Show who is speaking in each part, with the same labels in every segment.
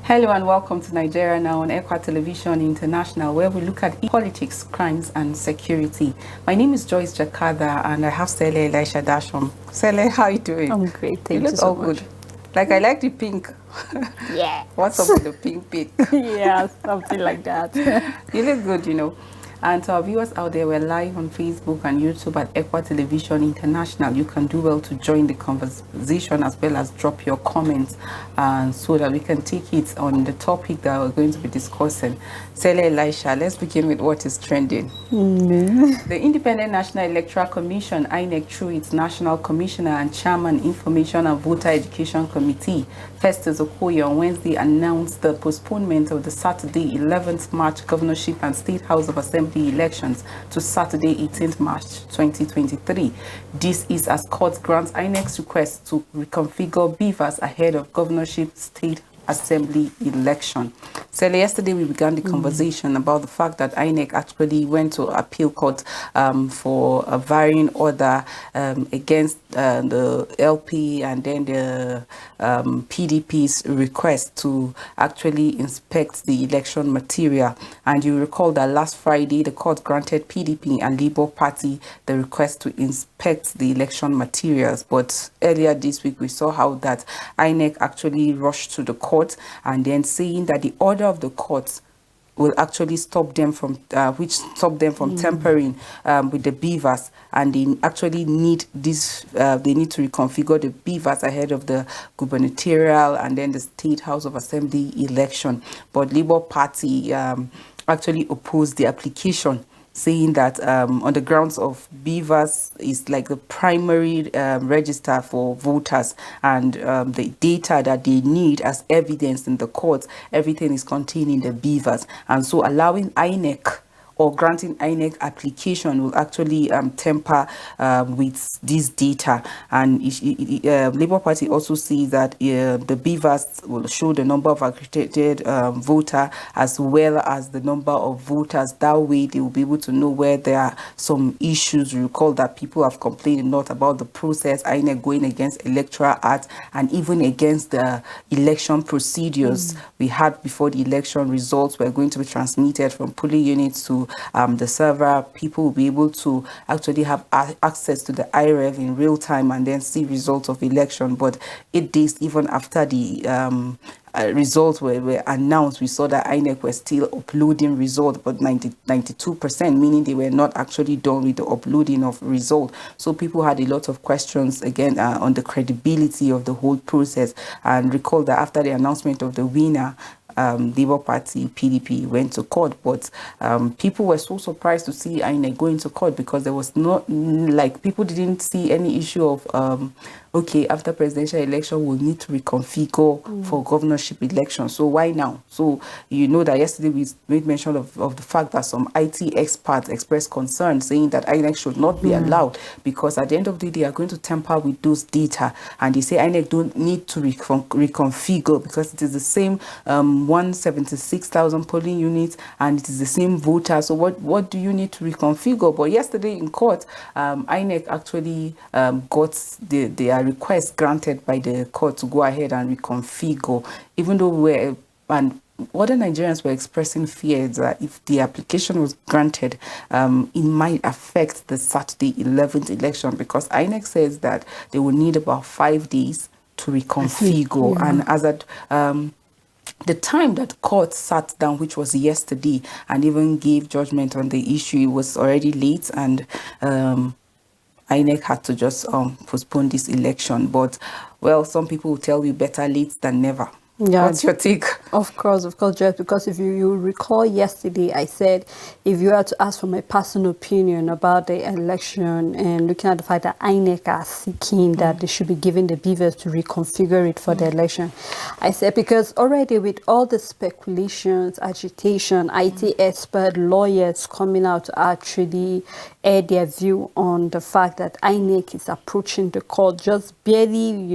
Speaker 1: Hello and welcome to Nigeria Now on Ekwa Television International, where we look at politics, crimes and security. My name is Joyce Jakada and I have Sele Elisha Dashom. Sele, how are you doing?
Speaker 2: I'm great, thank
Speaker 1: You
Speaker 2: you
Speaker 1: look
Speaker 2: so
Speaker 1: all
Speaker 2: much.
Speaker 1: good. Like I like the pink.
Speaker 2: Yeah.
Speaker 1: What's up with the pink?
Speaker 2: Yeah, something like that.
Speaker 1: You look good. And to our viewers out there, we're live on Facebook and YouTube at Ekwa Television International. You can do well to join the conversation as well as drop your comments so that we can take it on the topic that we're going to be discussing. Sele Elisha, let's begin with what is trending. The Independent National Electoral Commission, INEC, through its National Commissioner and Chairman, Information and Voter Education Committee, Festus Okoye, on Wednesday announced the postponement of the Saturday 11th March Governorship and State House of Assembly elections to Saturday 18th March 2023. This is as court grants INEC's request to reconfigure beavers ahead of governorship state assembly election. So yesterday we began the conversation about the fact that INEC actually went to appeal court for a varying order against the LP and then the PDP's request to actually inspect the election material. And you recall that last Friday the court granted PDP and Labour Party the request to inspect the election materials. But earlier this week we saw how that INEC actually rushed to the court and then saying that the order of the court will actually stop them from tampering with the beavers, and they actually need this. They need to reconfigure the beavers ahead of the gubernatorial and then the State House of Assembly election. But Labour Party actually opposed the application, saying that on the grounds of beavers is like the primary register for voters, and the data that they need as evidence in the courts, everything is contained in the beavers. And so allowing INEC or granting INEC application will actually tamper with this data. And Labour Party also sees that the beavers will show the number of accredited voter as well as the number of voters. That way they will be able to know where there are some issues. You recall that people have complained a lot about the process, INEC going against Electoral Act and even against the election procedures we had before the election results were going to be transmitted from polling units to the server. People will be able to actually have access to the IREV in real time and then see results of election. But 8 days even after the results were announced, we saw that INEC were still uploading results, but 92%, meaning they were not actually done with the uploading of results. So people had a lot of questions again on the credibility of the whole process. And recall that after the announcement of the winner, Labour Party, PDP went to court, but people were so surprised to see INEC going to court because there was not, like, people didn't see any issue of okay, after presidential election, we'll need to reconfigure for governorship election. So why now? So you know that yesterday we made mention of the fact that some IT experts expressed concern, saying that INEC should not be allowed because at the end of the day, they are going to tamper with those data. And they say INEC don't need to reconfigure because it is the same 176,000 polling units and it is the same voter. So what do you need to reconfigure? But yesterday in court, INEC actually got their request granted by the court to go ahead and reconfigure, even though other Nigerians were expressing fears that if the application was granted, it might affect the Saturday 11th election, because INEC says that they will need about 5 days to reconfigure. And as at the time that court sat down, which was yesterday, and even gave judgment on the issue, it was already late, and INEC had to just postpone this election. But, well, some people will tell you better late than never. Yeah. What's your take?
Speaker 2: Of course, Jeff, because if you recall yesterday, I said if you had to ask for my personal opinion about the election and looking at the fact that INEC are seeking that they should be giving the beavers to reconfigure it for the election, I said because already with all the speculations, agitation, IT expert, lawyers coming out to actually air their view on the fact that INEC is approaching the court just barely,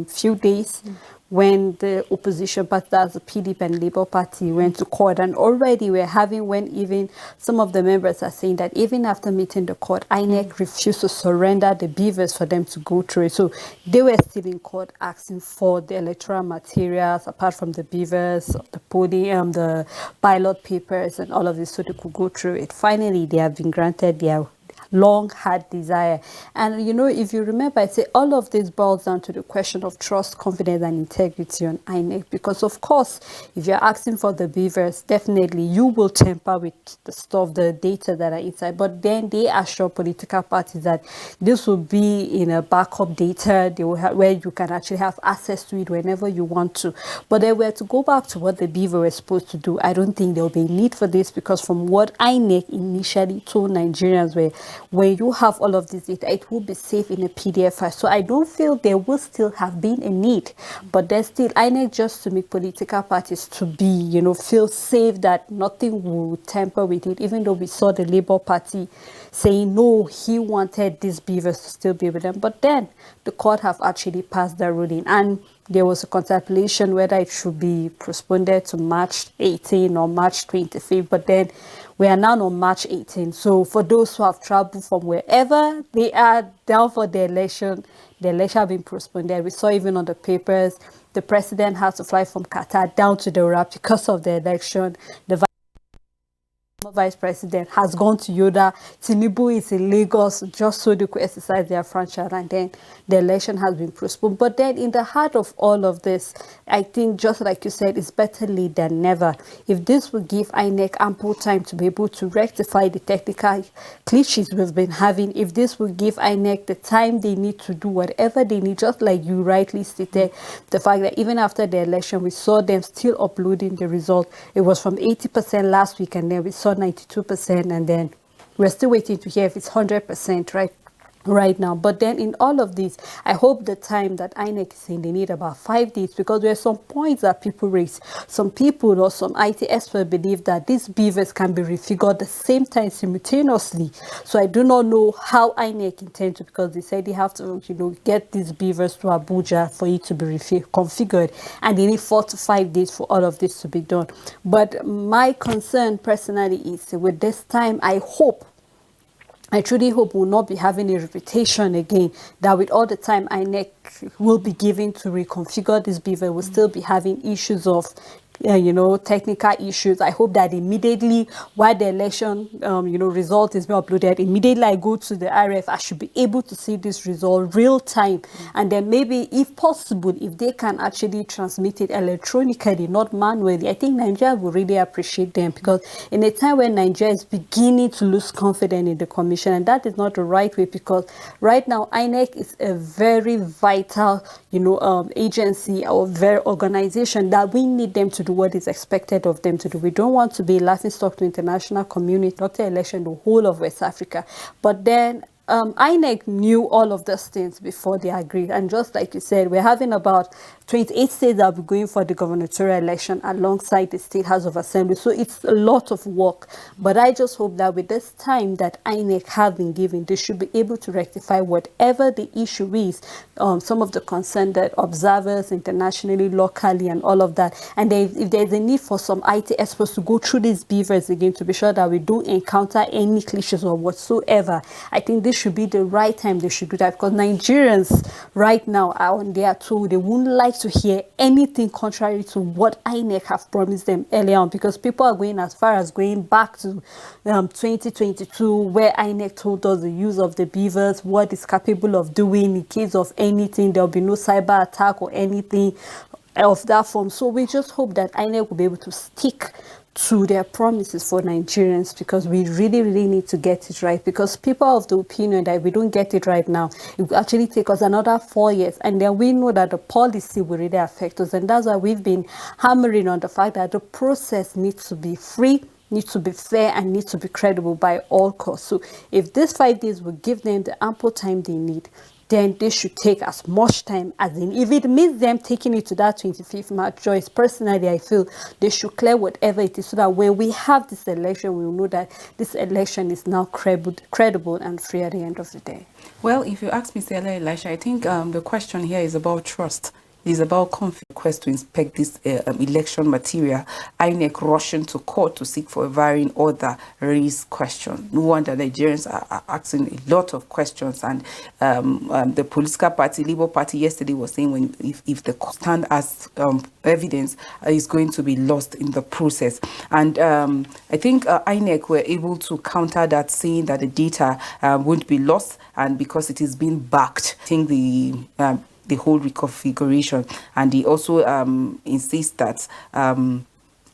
Speaker 2: few days when the opposition party, that's the PDP and Labour Party, went to court. And already we're having, when even some of the members are saying that even after meeting the court, INEC refused to surrender the beavers for them to go through it. So they were still in court asking for the electoral materials, apart from the beavers, the podium, the ballot papers, and all of this, so they could go through it. Finally, they have been granted their long had desire. And you know, if you remember, I say all of this boils down to the question of trust, confidence, and integrity on INEC. Because of course, if you're asking for the beavers, definitely you will tamper with the stuff, the data that are inside. But then they assure political parties that this will be in a backup data, they will have, where you can actually have access to it whenever you want to. But then we're to go back to what the beaver was supposed to do. I don't think there'll be a need for this, because from what INEC initially told Nigerians were, when you have all of this data, it will be safe in a PDF file. So I don't feel there will still have been a need, but there's still INEC just to make political parties to be, you know, feel safe that nothing will tamper with it, even though we saw the Labour Party saying no, he wanted these beavers to still be with them. But then the court have actually passed the ruling, and there was a contemplation whether it should be postponed to March 18 or March 25th, but then we are now on March 18. So for those who have traveled from wherever they are down for the election has been postponed. We saw even on the papers, the president has to fly from Qatar down to the Iraq because of the election. The vice president has gone to Yoda. Tinubu is in Lagos just so they could exercise their franchise, and then the election has been postponed. But then in the heart of all of this, I think, just like you said, it's better late than never. If this will give INEC ample time to be able to rectify the technical glitches we've been having, if this will give INEC the time they need to do whatever they need, just like you rightly stated, the fact that even after the election, we saw them still uploading the result. It was from 80% last week, and then we saw 92%, and then we're still waiting to hear if it's 100% right now. But then in all of this, I hope the time that INEC is saying they need about 5 days, because there are some points that people raise. Some people or some IT experts believe that these beavers can be refigured at the same time simultaneously. So I do not know how INEC intend to, because they said they have to, you know, get these beavers to Abuja for it to be configured, and they need 4 to 5 days for all of this to be done. But my concern personally is with this time, I truly hope we'll not be having a reputation again that with all the time INEC will be giving to reconfigure this beaver, we'll still be having issues of technical issues. I hope that immediately while the election result is being uploaded, immediately I go to the RF, I should be able to see this result real time. And then maybe, if possible, if they can actually transmit it electronically, not manually, I think Nigeria will really appreciate them, because in a time when Nigeria is beginning to lose confidence in the commission, and that is not the right way, because right now INEC is a very vital agency or very organization that we need them to do what is expected of them to do. We don't want to be laughing stock to international community, not the election, the whole of West Africa. But then INEC knew all of those things before they agreed. And just like you said, we're having about 28 states that will be going for the gubernatorial election alongside the State House of Assembly. So it's a lot of work. But I just hope that with this time that INEC have been given, they should be able to rectify whatever the issue is, some of the concerned observers internationally, locally, and all of that. And if there's a need for some IT experts to go through these beavers again to be sure that we don't encounter any glitches or whatsoever, I think this should be the right time they should do that, because Nigerians right now are on their toe. They wouldn't like to hear anything contrary to what INEC have promised them earlier on, because people are going as far as going back to 2022, where INEC told us the use of the beavers, what it's capable of doing in case of anything. There'll be no cyber attack or anything of that form. So we just hope that INEC will be able to stick to their promises for Nigerians, because we really, really need to get it right, because people are of the opinion that if we don't get it right now, it will actually take us another 4 years, and then we know that the policy will really affect us. And that's why we've been hammering on the fact that the process needs to be free, needs to be fair, and needs to be credible by all costs. So if these 5 days will give them the ample time they need, then they should take as much time as in. If it means them taking it to that 25th March, Joyce, personally, I feel they should clear whatever it is, so that when we have this election, we will know that this election is now credible and free at the end of the day.
Speaker 1: Well, if you ask me, Stella Elisha, I think the question here is about trust. It's about request to inspect this election material. INEC rushing to court to seek for a varying order raise question. No wonder Nigerians are asking a lot of questions. And the political party, Labour Party, yesterday was saying if the stand as evidence is going to be lost in the process. And I think INEC were able to counter that, saying that the data won't be lost, and because it is being backed, I think the whole reconfiguration. And they also insist that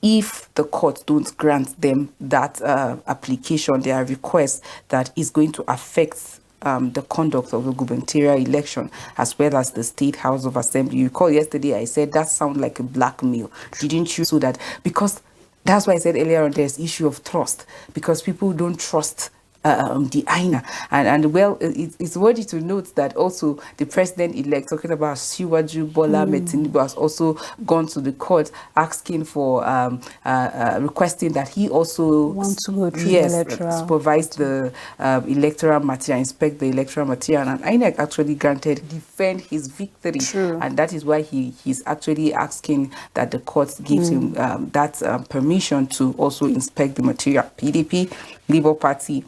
Speaker 1: if the court don't grant them that application, their request, that is going to affect the conduct of the gubernatorial election as well as the State House of Assembly. You recall yesterday I said that sounds like a blackmail, didn't you? So that, because that's why I said earlier on, there's issue of trust, because people don't trust the INEC. And well, it's worthy to note that also the president-elect, talking about Asiwaju Bola Tinubu, has also gone to the court asking for, requesting that he also
Speaker 2: wants to go through
Speaker 1: supervise the electoral material, inspect the electoral material. And INEC actually granted, defend his victory.
Speaker 2: True.
Speaker 1: And that is why he's actually asking that the court gives him that permission to also inspect the material. PDP, Labour Party,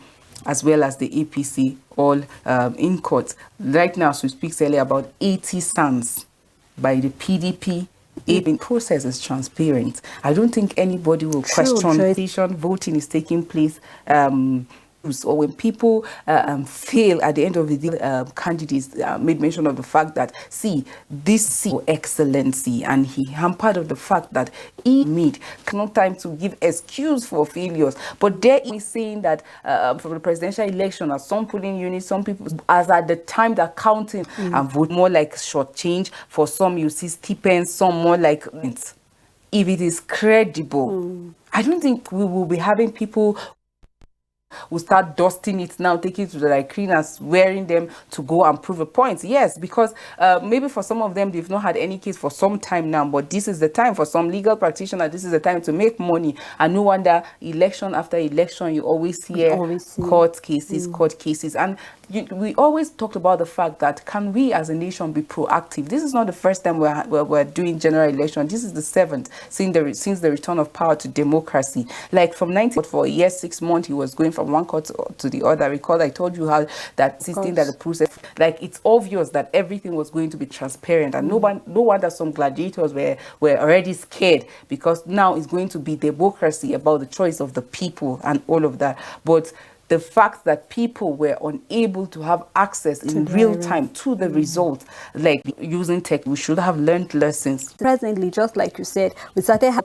Speaker 1: as well as the APC, all in court. Right now, as we speak earlier, about 80 stands by the PDP. The process is transparent. I don't think anybody will question. Voting is taking place. Or when people fail at the end of the day, candidates made mention of the fact that, see, this excellency, and he hampered of the fact that he made no time to give excuse for failures. But there is saying that for the presidential election, at some polling units, some people, as at the time they're counting and vote, more like short change. For some, you see stipends, some more like, if it is credible, I don't think we will be having people will start dusting it now, taking it to the cleaners, wearing them to go and prove a point. Yes, because maybe for some of them, they've not had any case for some time now, but this is the time for some legal practitioners, this is the time to make money. And no wonder election after election, you always hear court cases. And we always talked about the fact that, can we as a nation be proactive? This is not the first time we're doing general election. This is the 7th since the return of power to democracy. Like from 19 for a year, 6 months, he was going from one court to the other. Recall I told you how that system, that the process, like, it's obvious that everything was going to be transparent, and no wonder some gladiators were already scared, because now it's going to be democracy, about the choice of the people and all of that. But the fact that people were unable to have access in real time to the result, like using tech, we should have learned lessons.
Speaker 2: Presently, just like you said, we started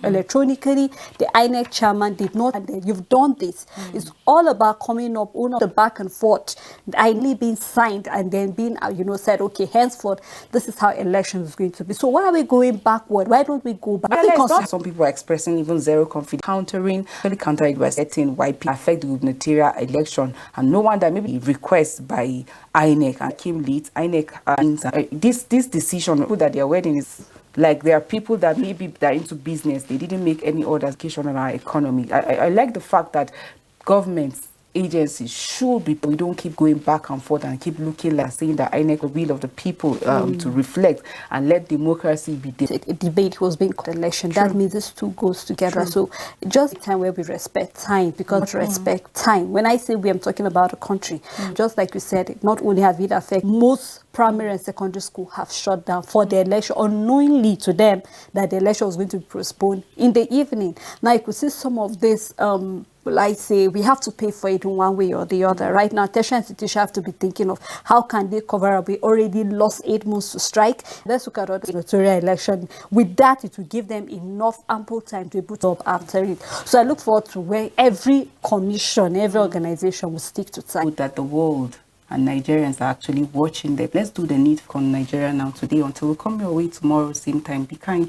Speaker 2: electronically. The INEC chairman did not, and you've done this. It's all about coming up on the back and forth, INEC being signed and then being, said, okay, henceforth, this is how election is going to be. So why are we going backward? Why don't we go back?
Speaker 1: Some people are expressing even zero confidence, countering it by setting why people affect the gubernatorial election. And no wonder maybe requests by INEC and came late. INEC this decision that they are wedding is like, there are people that maybe they're into business, they didn't make any other education on our economy. I like the fact that governments, agencies should be, we don't keep going back and forth and keep looking like saying that INEC the will of the people to reflect and let democracy be there.
Speaker 2: A debate was being election. True. That means this two goes together. True. So just a time where we respect time, because respect time. When I say we, I'm talking about the country. Just like you said, not only have it affected, most primary and secondary school have shut down for the election, unknowingly to them that the election was going to be postponed in the evening. Now you could see some of this I say we have to pay for it in one way or the other. Right now, tertiary institutions have to be thinking of how can they cover up. We already lost 8 months to strike. Let's look at the gubernatorial election. With that, it will give them enough ample time to put up after it. So I look forward to where every commission, every organization will stick to time.
Speaker 1: That the world and Nigerians are actually watching them. Let's do the need for Nigeria now today until we come your way tomorrow, same time. Be kind.